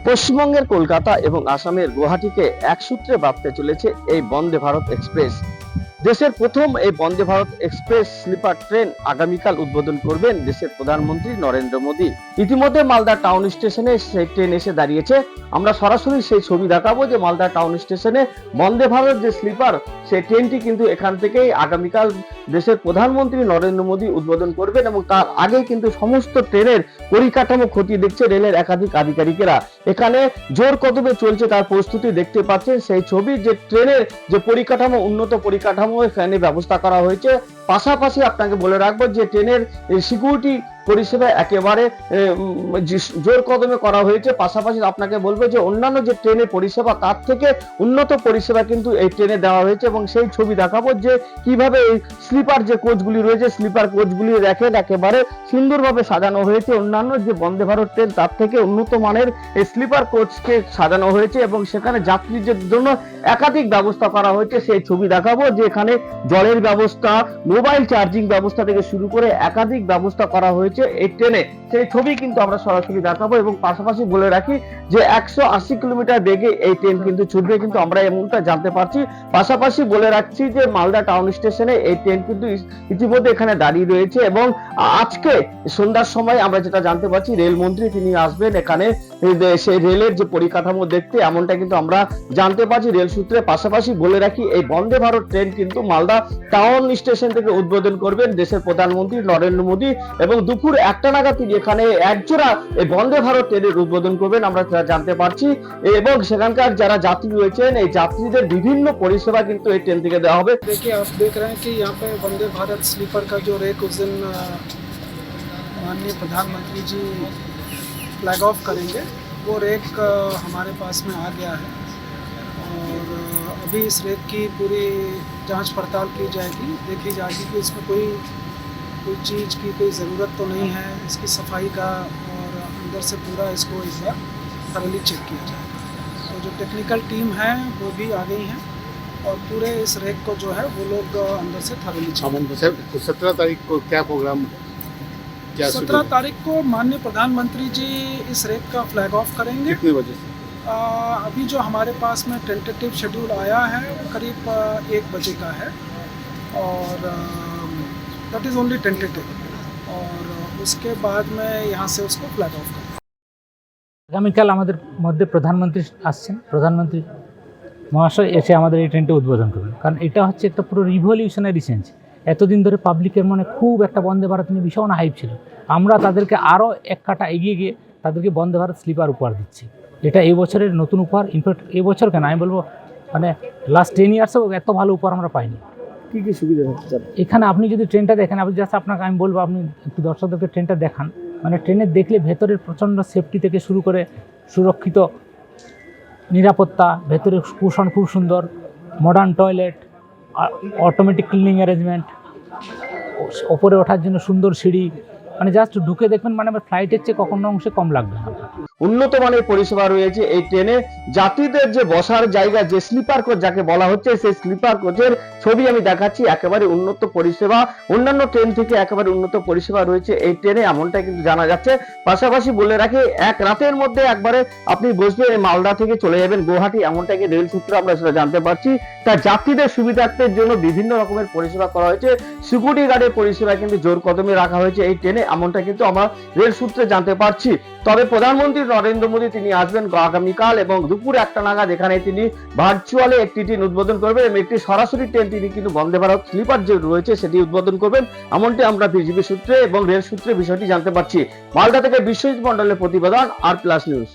পশ্চিমবঙ্গের কলকাতা এবং আসামের গুয়াহাটিকে এক সূত্রে বাঁধতে চলেছে এই বন্দে ভারত এক্সপ্রেস। দেশের প্রথম এই Vande Bharat express sleeper train আগামীকাল উদ্বোধন করবেন দেশের প্রধানমন্ত্রী নরেন্দ্র মোদী। ইতিমধ্যে মালদা টাউন স্টেশনে সেই ট্রেন এসে দাঁড়িয়েছে। আমরা সরাসরি সেই ছবি দেখাবো যে মালদা টাউন স্টেশনে বন্দে ভারত যে স্লিপার সেই ট্রেনটি কিন্তু এখান থেকেই আগামীকাল দেশের প্রধানমন্ত্রী নরেন্দ্র মোদী উদ্বোধন করবেন এবং তার আগেই কিন্তু সমস্ত ট্রেনের পরিকাঠামো খতিয়ে দেখছে রেলের একাধিক আধিকারিকেরা। এখানে জোর কদমে চলছে তার প্রস্তুতি দেখতে পাচ্ছেন সেই ছবি, যে ট্রেনের যে পরিকাঠামো, উন্নত পরিকাঠামো এখানে ব্যবস্থা করা হয়েছে। পাশাপাশি আপনাকে বলে রাখবো যে ট্রেনের সিকিউরিটি পরিষেবা একেবারে জোর কদমে করা হয়েছে। পাশাপাশি আপনাকে বলবো যে অন্যান্য যে ট্রেনের পরিষেবা তার থেকে উন্নত পরিষেবা কিন্তু এই ট্রেনে দেওয়া হয়েছে এবং সেই ছবি দেখাবো যে কিভাবে এই স্লিপার যে কোচগুলি রয়েছে, স্লিপার কোচগুলি দেখেন একেবারে সুন্দরভাবে সাজানো হয়েছে। অন্যান্য যে বন্দে ভারত ট্রেন তার থেকে উন্নত মানের এই স্লিপার কোচকে সাজানো হয়েছে এবং সেখানে যাত্রীদের জন্য একাধিক ব্যবস্থা করা হয়েছে। সেই ছবি দেখাবো যে এখানে জলের ব্যবস্থা, মোবাইল চার্জিং ব্যবস্থা থেকে শুরু করে একাধিক ব্যবস্থা করা হয়েছে এই ট্রেনে। সেই ছবি কিন্তু আমরা সরাসরি দেখাবো এবং পাশাপাশি বলে রাখি যে 180 কিলোমিটার বেগে এই ট্রেন কিন্তু ছুটবে, কিন্তু আমরা এমনটা জানতে পারছি। পাশাপাশি বলে রাখছি যে মালদা টাউন স্টেশনে এই ট্রেন কিন্তু ইতিমধ্যে এখানে দাঁড়িয়ে রয়েছে এবং আজকে সন্ধ্যার সময় আমরা যেটা জানতে পারছি রেলমন্ত্রী তিনি আসবেন এখানে সেই রেলের যে পরিকাঠামো দেখতে, এমনটা কিন্তু আমরা জানতে পারছি রেল সূত্রে। পাশাপাশি বলে রাখি এই বন্দে ভারত ট্রেন কিন্তু মালদা টাউন স্টেশন থেকে উদ্বোধন করবেন দেশের প্রধানমন্ত্রী নরেন্দ্র মোদী এবং দুপুর 1টা নাগাদ তিনি এখানে একজোড়া এই বন্দে ভারত ট্রেনের উদ্বোধন করবেন আমরা জানতে পারছি এবং সেখানকার যারা যাত্রী রয়েছেন এই যাত্রীদের বিভিন্ন পরিষেবা কিন্তু এই ট্রেন থেকে দেওয়া হবে। देखिए, आप देख रहे हैं कि यहाँ पे वंदे भारत स्लीपर का जो रेक उस दिन माननीय प्रधानमंत्री जी फ्लैग ऑफ करेंगे, वो रेक हमारे पास में आ गया है और अभी इस रेक की पूरी जांच पड़ताल की जाएगी, देखी जाएगी कि इसमें कोई चीज़ की कोई ज़रूरत तो नहीं है, इसकी सफाई का, और अंदर से पूरा इसको एक बार थरली चेक किया जाएगा। तो जो टेक्निकल टीम है वो भी आ गई हैं और पूरे इस रेक को जो है वो लोग अंदर से थरली चेक। 17 तारीख को क्या प्रोग्राम, 17 तारीख को माननीय प्रधानमंत्री जी इस रेक का फ्लैग ऑफ करेंगे। कितने बजे से? अभी जो हमारे पास में टेंटेटिव शेड्यूल आया है वो करीब 1 बजे का है और दैट इज़ ओनली टेंटेटिव, और उसके बाद में यहाँ से उसको फ्लैग ऑफ करें। আগামীকাল আমাদের মধ্যে প্রধানমন্ত্রী আসছেন। প্রধানমন্ত্রী মহাশয় এসে আমাদের এই ট্রেনটা উদ্বোধন করবেন, কারণ এটা হচ্ছে একটা পুরো রিভলিউশনারি চেঞ্জ। এতদিন ধরে পাবলিকের মনে খুব একটা বন্দে ভারত নিয়ে ভীষণ হাইপ ছিল। আমরা তাদেরকে আরও এক কাটা এগিয়ে গিয়ে তাদেরকে বন্দে ভারত স্লিপার উপহার দিচ্ছি। এটা এই বছরের নতুন উপহার। ইনফ্যাক্ট এবছর কেন আমি বলবো মানে লাস্ট 10 ইয়ার্সেও এত ভালো উপহার আমরা পাইনি। কি কি সুবিধা হচ্ছে এখানে? আপনি যদি ট্রেনটা দেখেন, আপনি জাস্ট আপনাকে আমি বলবো আপনি একটু দর্শকদেরকে ট্রেনটা দেখান। মানে ট্রেনে দেখলে ভেতরের প্রচণ্ড সেফটি থেকে শুরু করে সুরক্ষিত নিরাপত্তা, ভেতরে কুশন খুব সুন্দর, modern toilet, automatic cleaning arrangement, ওপরে ওঠার জন্য সুন্দর সিঁড়ি, মানে জাস্ট ঢুকে দেখবেন মানে আমার ফ্লাইটের চেয়ে কখনো অংশে কম লাগবে না। উন্নত মানের পরিষেবা রয়েছে এই ট্রেনে। যাত্রীদের যে বসার জায়গা, যে স্লিপার কোচ যাকে বলা হচ্ছে, সেই স্লিপার কোচের ছবি আমি দেখাচ্ছি। একেবারে উন্নত পরিষেবা, অন্যান্য ট্রেন থেকে একেবারে উন্নত পরিষেবা রয়েছে এই ট্রেনে, এমনটা কিন্তু জানা যাচ্ছে। পাশাপাশি বলে রাখি এক রাতের মধ্যে একবারে আপনি বসবেন মালদা থেকে চলে যাবেন গুয়াহাটি, এমনটাকে রেল সূত্রে আমরা সেটা জানতে পারছি। তা যাত্রীদের সুবিধার্থের জন্য বিভিন্ন রকমের পরিষেবা করা হয়েছে। সিকিউরিটি গার্ডের পরিষেবা কিন্তু জোর কদমে রাখা হয়েছে এই ট্রেনে, এমনটা কিন্তু আমরা রেল সূত্রে জানতে পারছি। তবে প্রধানমন্ত্রী নরেন্দ্র মোদী তিনি আসবেন আগামীকাল এবং দুপুর 1টা নাগাদ এখানে তিনি ভার্চুয়ালি একটি ট্রেন উদ্বোধন করবেন এবং একটি সরাসরি ট্রেন তিনি কিন্তু বন্দে ভারত স্লিপার যে রয়েছে সেটি উদ্বোধন করবেন, এমনটি আমরা বিজেপি সূত্রে এবং রেল সূত্রে বিষয়টি জানতে পারছি। মালদা থেকে বিশ্বজিৎ মন্ডলের প্রতিবেদন, আর প্লাস নিউজ।